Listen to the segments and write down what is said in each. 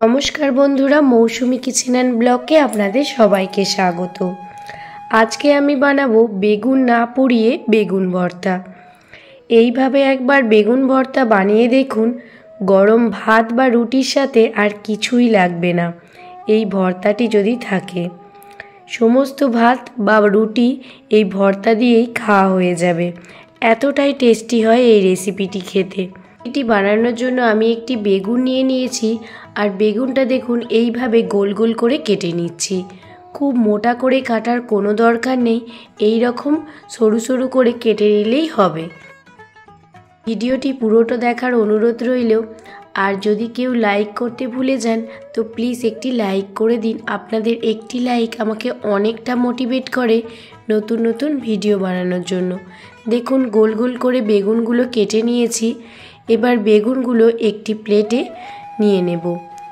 নমস্কার বন্ধুরা, মৌসুমি kitchen and ব্লগে আপনাদের সবাইকে স্বাগত। আজকে আমি বানাবো বেগুন না পুড়িয়ে বেগুন ভর্তা। এইভাবে একবার বেগুন ভর্তা বানিয়ে দেখুন, গরম ভাত বা রুটির সাথে আর কিছুই লাগবে না। এই ভর্তাটি যদি থাকে, সমস্ত ভাত বা রুটি এই ভর্তা দিয়েই খাওয়া হয়ে যাবে। এতটাই টেস্টি হয় এই রেসিপিটি খেতে। এটি বানানোর জন্য আমি একটি বেগুন নিয়ে নিয়েছি, আর বেগুনটা দেখুন এইভাবে গোল গোল করে কেটে নিচ্ছি। খুব মোটা করে কাটার কোনো দরকার নেই, এই রকম সরু সরু করে কেটে নিলেই হবে। ভিডিওটি পুরোটা দেখার অনুরোধ রইল। আর যদি কেউ লাইক করতে ভুলে যান তো প্লিজ একটি লাইক করে দিন। আপনাদের একটি লাইক আমাকে অনেকটা মোটিভেট করে নতুন নতুন ভিডিও বানানোর জন্য। দেখুন গোল গোল করে বেগুনগুলো কেটে নিয়েছি। এবার বেগুনগুলো একটি প্লেটে নিয়ে নেব।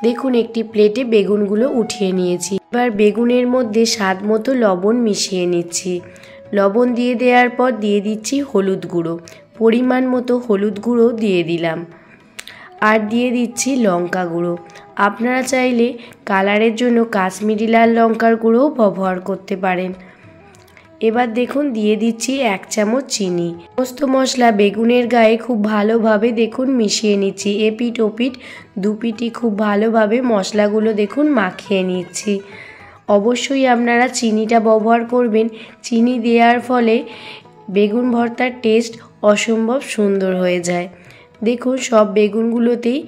দেখুন একটি প্লেটে বেগুনগুলো উঠিয়ে নিয়েছি। এবার বেগুনের মধ্যে স্বাদ মতো লবণ মিশিয়ে নিচ্ছি। লবণ দিয়ে দেওয়ার পর দিয়ে দিচ্ছি হলুদ গুঁড়ো। পরিমাণ মতো হলুদ গুঁড়ো দিয়ে দিলাম। আর দিয়ে দিচ্ছি লঙ্কা গুঁড়ো। আপনারা চাইলে কালারের জন্য কাশ্মীরি লাল লঙ্কার গুঁড়োও ব্যবহার করতে পারেন। এবার দেখুন দিয়ে দিচ্ছি 1 চামচ চিনি। সমস্ত মশলা বেগুনের গায়ে খুব ভালোভাবে দেখুন মিশিয়ে নিচ্ছি। এপিঠ ওপিঠ দুপিঠই খুব ভালোভাবে মশলাগুলো দেখুন মাখিয়ে নিচ্ছি। অবশ্যই আপনারা চিনিটা ব্যবহার করবেন। চিনি দেওয়ার ফলে বেগুন ভর্তার টেস্ট অসম্ভব সুন্দর হয়ে যায়। দেখুন সব বেগুনগুলোতেই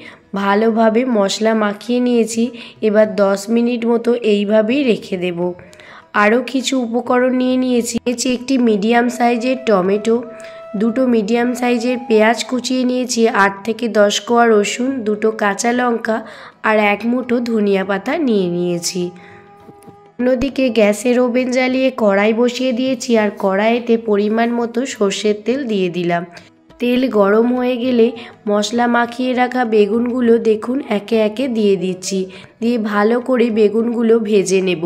ভালোভাবে মশলা মাখিয়ে নিয়েছি। এবার 10 মিনিট মতো এইভাবেই রেখে দেব। আরও কিছু উপকরণ নিয়ে নিয়েছি। একটি মিডিয়াম সাইজের টমেটো, 2টো মিডিয়াম সাইজের পেঁয়াজ কুচিয়ে নিয়েছি, 8 থেকে 10 কোয়া রসুন, 2টো কাঁচা লঙ্কা আর 1 মুঠো ধনিয়া পাতা নিয়ে নিয়েছি। অন্যদিকে গ্যাসের ওভেন জ্বালিয়ে কড়াই বসিয়ে দিয়েছি, আর কড়াইতে পরিমাণ মতো সর্ষের তেল দিয়ে দিলাম। তেল গরম হয়ে গেলে মশলা মাখিয়ে রাখা বেগুনগুলো দেখুন একে একে দিয়ে দিচ্ছি। দিয়ে ভালো করে বেগুনগুলো ভেজে নেব।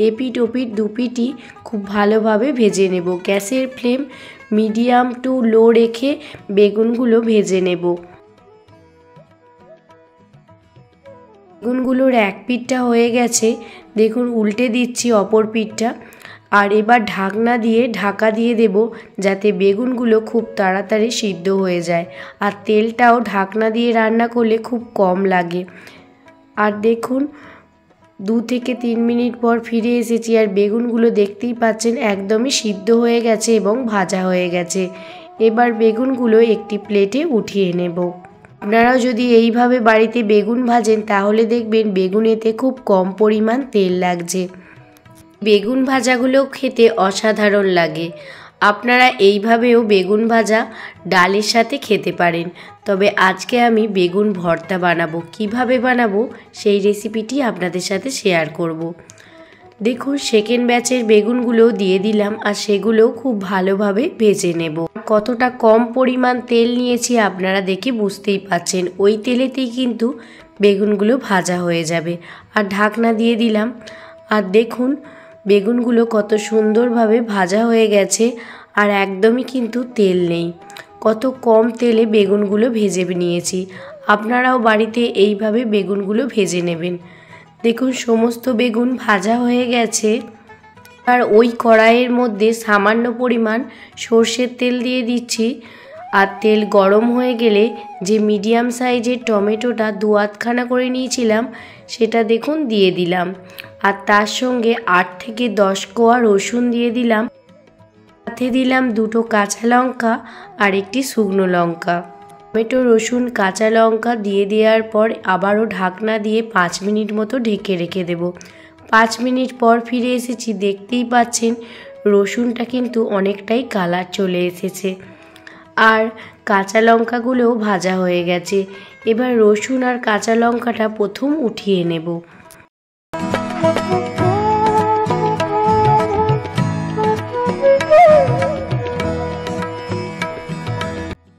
এপিঠ ওপিঠ দুপিঠই খুব ভালোভাবে ভেজে নেব। গ্যাসের ফ্লেম মিডিয়াম টু লো রেখে বেগুনগুলো ভেজে নেব। বেগুনগুলোর এক পিঠটা হয়ে গেছে, দেখুন উল্টে দিচ্ছি অপর পিঠটা। আর এবার ঢাকনা দিয়ে ঢাকা দিয়ে দেব, যাতে বেগুনগুলো খুব তাড়াতাড়ি সিদ্ধ হয়ে যায়। আর তেলটাও ঢাকনা দিয়ে রান্না করলে খুব কম লাগে। আর দেখুন 2 থেকে 3 মিনিট পর ফিরে এসেছি, আর বেগুনগুলো দেখতেই পাচ্ছেন একদমই সিদ্ধ হয়ে গেছে এবং ভাজা হয়ে গেছে। এবার বেগুনগুলো একটি প্লেটে উঠিয়ে নেব। আপনারাও যদি এইভাবে বাড়িতে বেগুন ভাজেন তাহলে দেখবেন বেগুনেতে খুব কম পরিমাণ তেল লাগছে। বেগুন ভাজাগুলো খেতে অসাধারণ লাগে। আপনারা এইভাবেও বেগুন ভাজা ডালের সাথে খেতে পারেন। তবে আজকে আমি বেগুন ভর্তা বানাবো। কিভাবে বানাবো সেই রেসিপিটি আপনাদের সাথে শেয়ার করব। দেখুন সেকেন্ড ব্যাচের বেগুনগুলো দিয়ে দিলাম, আর সেগুলোও খুব ভালোভাবে ভেজে নেব। কতটা কম পরিমাণ তেল নিয়েছি আপনারা দেখে বুঝতেই পাচ্ছেন। ওই তেলেতেই কিন্তু বেগুনগুলো ভাজা হয়ে যাবে। আর ঢাকনা দিয়ে দিলাম। আর দেখুন বেগুনগুলো কত সুন্দরভাবে ভাজা হয়ে গেছে, আর একদমই কিন্তু তেল নেই। কত কম তেলে বেগুনগুলো ভেজে নিয়েছি। আপনারাও বাড়িতে এইভাবে বেগুনগুলো ভেজে নেবেন। দেখুন সমস্ত বেগুন ভাজা হয়ে গেছে। আর ওই কড়াইয়ের মধ্যে সামান্য পরিমাণ সর্ষের তেল দিয়ে দিচ্ছি। আর তেল গরম হয়ে গেলে যে মিডিয়াম সাইজের টমেটোটা 2 আধখানা করে নিয়েছিলাম সেটা দেখুন দিয়ে দিলাম। আর তার সঙ্গে 8 থেকে 10 কোয়া রসুন দিয়ে দিলাম। সাথে দিলাম 2টো কাঁচা লঙ্কা আর একটি শুকনো লঙ্কা। টমেটো রসুন কাঁচা লঙ্কা দিয়ে দেওয়ার পর আবারও ঢাকনা দিয়ে 5 মিনিট মতো ঢেকে রেখে দেব। 5 মিনিট পর ফিরে এসেছি। দেখতেই পাচ্ছেন রসুনটা কিন্তু অনেকটাই কালার চলে এসেছে, আর কাঁচা লঙ্কাগুলোও ভাজা হয়ে গেছে। এবার রসুন আর কাঁচা লঙ্কাটা প্রথম উঠিয়ে নেব।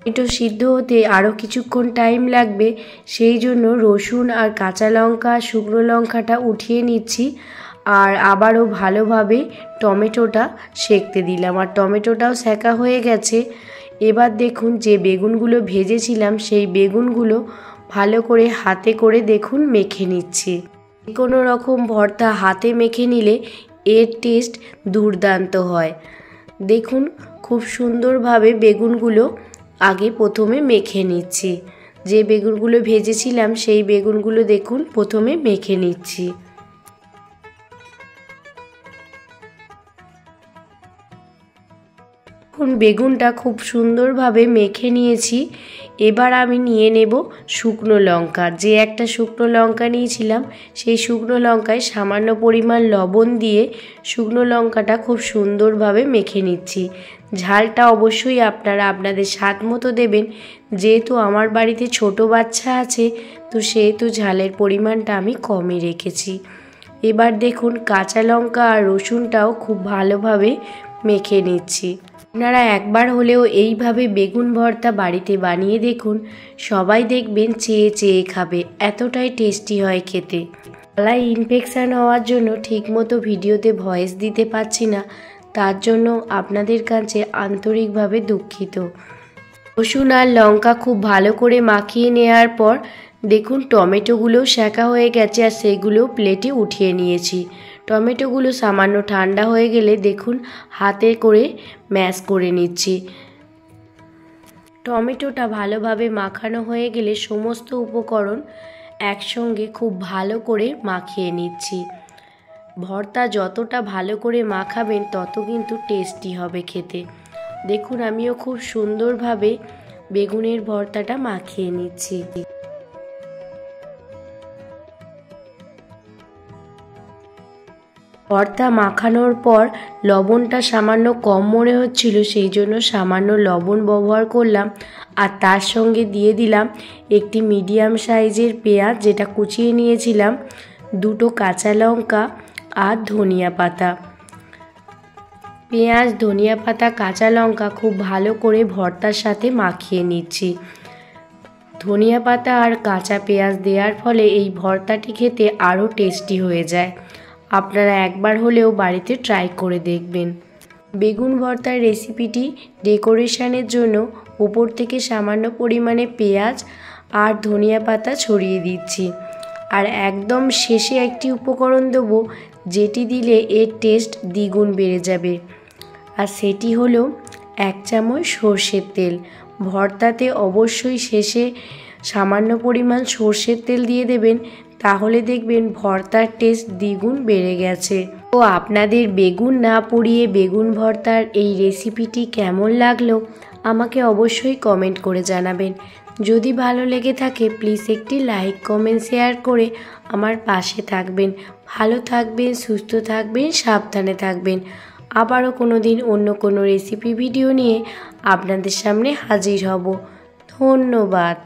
টমেটো সিদ্ধ হতে আরও কিছুক্ষণ টাইম লাগবে, সেই জন্য রসুন আর কাঁচা লঙ্কা শুকনো লঙ্কাটা উঠিয়ে নিচ্ছি। আর আবারও ভালোভাবে টমেটোটা সেঁকতে দিলাম। আর টমেটোটাও সেঁকা হয়ে গেছে। এবার দেখুন যে বেগুনগুলো ভেজেছিলাম সেই বেগুনগুলো ভালো করে হাতে করে দেখুন মেখে নিচ্ছি। কোনো রকম ভর্তা হাতে মেখে নিলে এর টেস্ট দুর্দান্ত হয়। দেখুন খুব সুন্দরভাবে বেগুনগুলো আগে প্রথমে মেখে নিচ্ছি। যে বেগুনগুলো ভেজেছিলাম সেই বেগুনগুলো দেখুন প্রথমে মেখে নিচ্ছি। এখন বেগুনটা খুব সুন্দরভাবে মেখে নিয়েছি। এবার আমি নিয়ে নেব শুকনো লঙ্কা। যে একটা শুকনো লঙ্কা নিয়েছিলাম সেই শুকনো লঙ্কায় সামান্য পরিমাণ লবণ দিয়ে শুকনো লঙ্কাটা খুব সুন্দরভাবে মেখে নিচ্ছি। ঝালটা অবশ্যই আপনারা আপনাদের স্বাদ মতো দেবেন। যেহেতু আমার বাড়িতে ছোট বাচ্চা আছে তো সেহেতু ঝালের পরিমাণটা আমি কমই রেখেছি। এবার দেখুন কাঁচা লঙ্কা আর রসুনটাও খুব ভালোভাবে মেখে নিচ্ছি। আপনারা একবার হলেও এইভাবে বেগুন ভর্তা বাড়িতে বানিয়ে দেখুন, সবাই দেখবেন চেয়ে চেয়ে খাবে, এতটাই টেস্টি হয় খেতে। গলায় ইনফেকশান হওয়ার জন্য ঠিকমতো ভিডিওতে ভয়েস দিতে পারছি না, তার জন্য আপনাদের কাছে আন্তরিকভাবে দুঃখিত। রসুন আর লঙ্কা খুব ভালো করে মাখিয়ে নেওয়ার পর দেখুন টমেটোগুলো সেঁকা হয়ে গেছে আর সেগুলো প্লেটে উঠিয়ে নিয়েছি। টমেটোগুলো সামান্য ঠান্ডা হয়ে গেলে দেখুন হাতে করে ম্যাশ করে নিচ্ছি। টমেটোটা ভালোভাবে মাখানো হয়ে গেলে সমস্ত উপকরণ একসঙ্গে খুব ভালো করে মাখিয়ে নিচ্ছি। ভর্তা যতটা ভালো করে মাখাবেন তত কিন্তু টেস্টি হবে খেতে। দেখুন আমিও খুব সুন্দরভাবে বেগুনের ভর্তাটা মাখিয়ে নিচ্ছি। ভর্তা মাখানোর পর লবণটা সামান্য কম মনে হচ্ছিল, সেই জন্য সামান্য লবণ ব্যবহার করলাম। আর তার সঙ্গে দিয়ে দিলাম একটি মিডিয়াম সাইজের পেঁয়াজ যেটা কুচিয়ে নিয়েছিলাম, দুটো কাঁচা লঙ্কা আর ধনিয়া পাতা। পেঁয়াজ, ধনিয়া পাতা, কাঁচা লঙ্কা খুব ভালো করে ভর্তার সাথে মাখিয়ে নিচ্ছি। ধনিয়া পাতা আর কাঁচা পেঁয়াজ দেওয়ার ফলে এই ভর্তাটি খেতে আরও টেস্টি হয়ে যায়। আপনারা একবার হলেও বাড়িতে ট্রাই করে দেখবেন। বেগুন ভর্তার রেসিপিটি ডেকোরেশনের জন্য উপর থেকে সামান্য পরিমাণে পেঁয়াজ আর ধনিয়া পাতা ছড়িয়ে দিচ্ছি। আর একদম শেষে একটি উপকরণ দেবো যেটি দিলে এর টেস্ট দ্বিগুণ বেড়ে যাবে, আর সেটি হলো 1 চামচ সর্ষের তেল। ভর্তাতে অবশ্যই শেষে সামান্য পরিমাণ সর্ষের তেল দিয়ে দেবেন, তাহলে দেখবেন ভর্তার টেস্ট দ্বিগুণ বেড়ে গেছে। তো আপনাদের বেগুন না পুড়িয়ে বেগুন ভর্তার এই রেসিপিটি কেমন লাগলো আমাকে অবশ্যই কমেন্ট করে জানাবেন। যদি ভালো লেগে থাকে প্লিজ একটি লাইক, কমেন্ট, শেয়ার করে আমার পাশে থাকবেন। ভালো থাকবেন, সুস্থ থাকবেন, সাবধানে থাকবেন। আবারও কোনো দিন অন্য কোনো রেসিপি ভিডিও নিয়ে আপনাদের সামনে হাজির হব। ধন্যবাদ।